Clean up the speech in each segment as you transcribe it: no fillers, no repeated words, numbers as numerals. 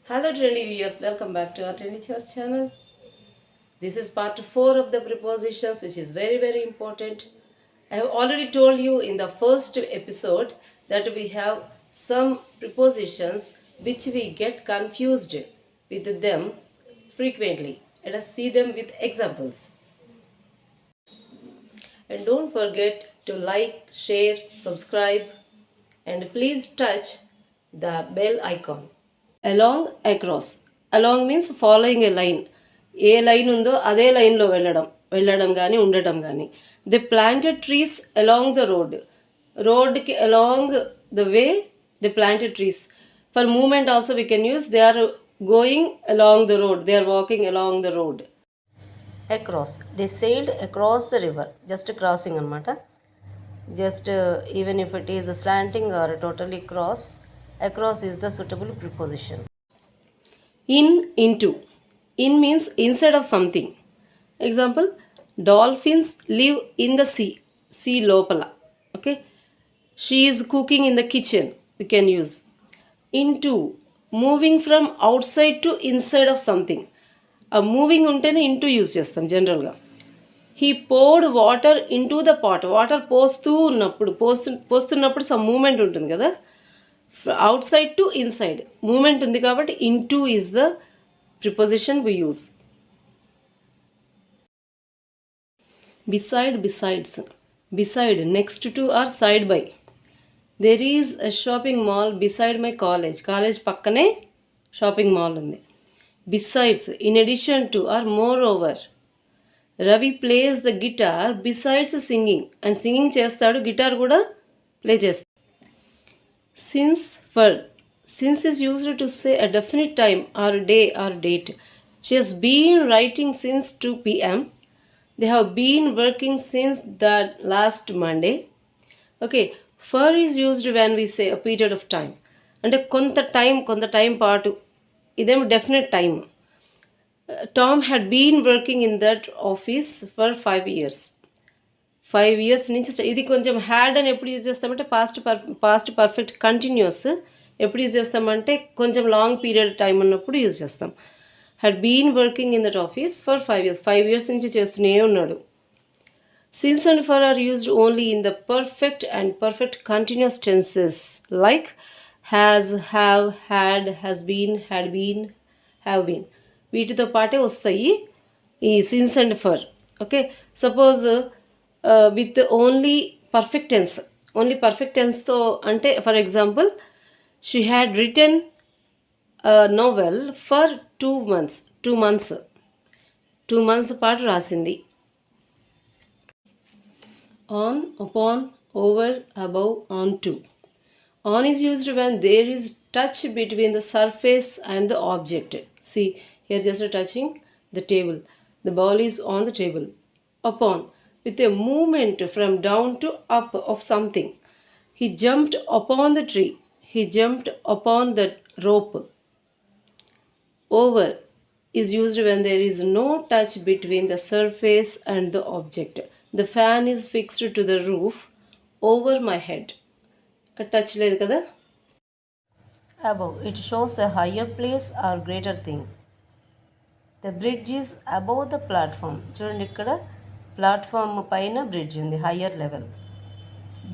Hello trendy viewers, welcome back to our Trendy Chairs channel. This is part 4 of the prepositions, which is very important. I have already told you in the first episode that we have some prepositions which we get confused with them frequently. Let us see them with examples. And don't forget to like, share, subscribe, and please touch the bell icon. Along, across. Along means following a line. ఏ line ఉందో అదే లైన్లో వెళ్ళడం కానీ ఉండటం కానీ. They planted trees along the రోడ్కి along the way they planted trees. For moment also we can use they are going along the road, they are walking along the road. Across, they sailed across the river. Just crossing అనమాట. Just even if it is slanting or totally cross, across is the suitable preposition. In, into. In means inside of something. Example, dolphins live in the sea. Sea lopala. Okay. She is cooking in the kitchen. We can use. Into, moving from outside to inside of something. Moving untene into use chestam general ga. He poured water into the pot. Water పోస్తున్నప్పుడు some movement ఉంటుంది కదా. Outside to inside movement ఉంది కాబట్టి into is the preposition we use. Beside, besides. Beside, next to or side by. There is a shopping mall beside my college. College పక్కనే shopping mall ఉంది. Besides, in addition to or moreover. Ravi plays the guitar besides singing. And singing చేస్తాడు, guitar కూడా play చేస్తాడు. Since, for. Since is used to say a definite time or day or date. She has been writing since 2 p.m. They have been working since the last Monday. Okay, for is used when we say a period of time. అంటే కొంత time పాటు. ఇదేమో definite time. Tom had been working in that office for 5 years. 5 years నుంచి ఇది కొంచెం had అని ఎప్పుడు use చేస్తామంటే పాస్ట్ పర్ఫెక్ట్ కంటిన్యూస్. ఎప్పుడు యూజ్ చేస్తామంటే కొంచెం లాంగ్ పీరియడ్ టైం ఉన్నప్పుడు యూజ్ చేస్తాం. Had been working in that office for 5 years. 5 years నుంచి చేస్తూనే ఉన్నాడు. Since and for are used only in the perfect and perfect continuous tenses like has, have, had, has been, had been, have been. వీటితో పాటే వస్తాయి ఈ since and for. Okay, suppose with only perfect tense. Only perfect tense తో అంటే for example she had written a novel for 2 months. 2 months పాటు రాసింది. On, upon, over, above, onto. On is used when there is touch between the surface and the object. See, here just touching the table. The ball is on the table. Upon, with a movement from down to up of something. He jumped upon the tree. He jumped upon the rope. Over is used when there is no touch between the surface and the object. The fan is fixed to the roof over my head. Touch లేదు కదా. Above, it shows a higher place or greater thing. The bridge is above the platform. చూడండి, ఇక్కడ platform పైన bridge ఉంది, higher level.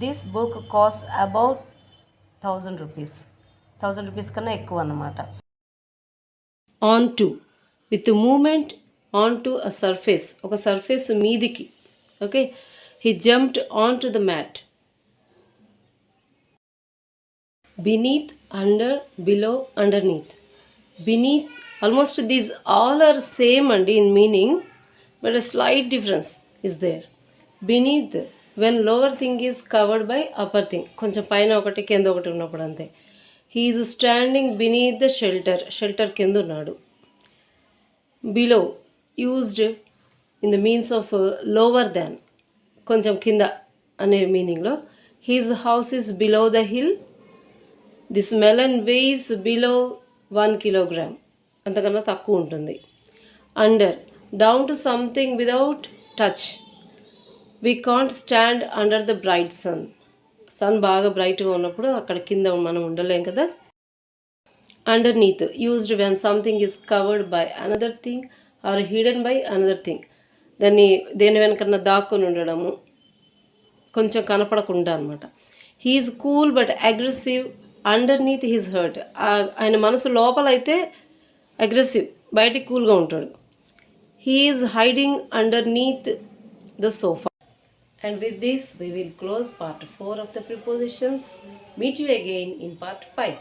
This book cost about 1000 rupees. 1000 rupees కన్నా ఎక్కువ అన్నమాట. On to, with movement on to a surface, ఒక surface మీదికి. Okay, he jumped on to the mat. beneath, under, below, underneath. Beneath, almost these all are same and in meaning, but a slight difference is there. Beneath, when lower thing is covered by upper thing. కొంచెం పైన ఒకటి కింద ఒకటి ఉన్నప్పుడు అంతే. He is standing beneath the shelter. Shelter కింద ఉన్నాడు. Below, used in the means of lower than, కొంచెం కింద అనే మీనింగ్లో. His house is below the hill. This melon weighs below 1 kilogram. అంతకన్నా తక్కువ ఉంటుంది. Under, down to something without touch. We can't stand under the bright sun. Sun బాగా బ్రైట్గా ఉన్నప్పుడు అక్కడ కింద మనం ఉండలేం కదా. Underneath, used when something is covered by another thing or hidden by another thing. దాన్ని దేని వెనకన్నా దాక్కుని ఉండడము, కొంచెం కనపడకుండా అనమాట. He's cool but aggressive underneath his heart. ఆయన మనసు లోపలైతే అగ్రెసివ్, బయటికి కూల్గా ఉంటాడు. He's hiding underneath the sofa. And with this, we will close part 4 of the prepositions. Meet you again in part 5.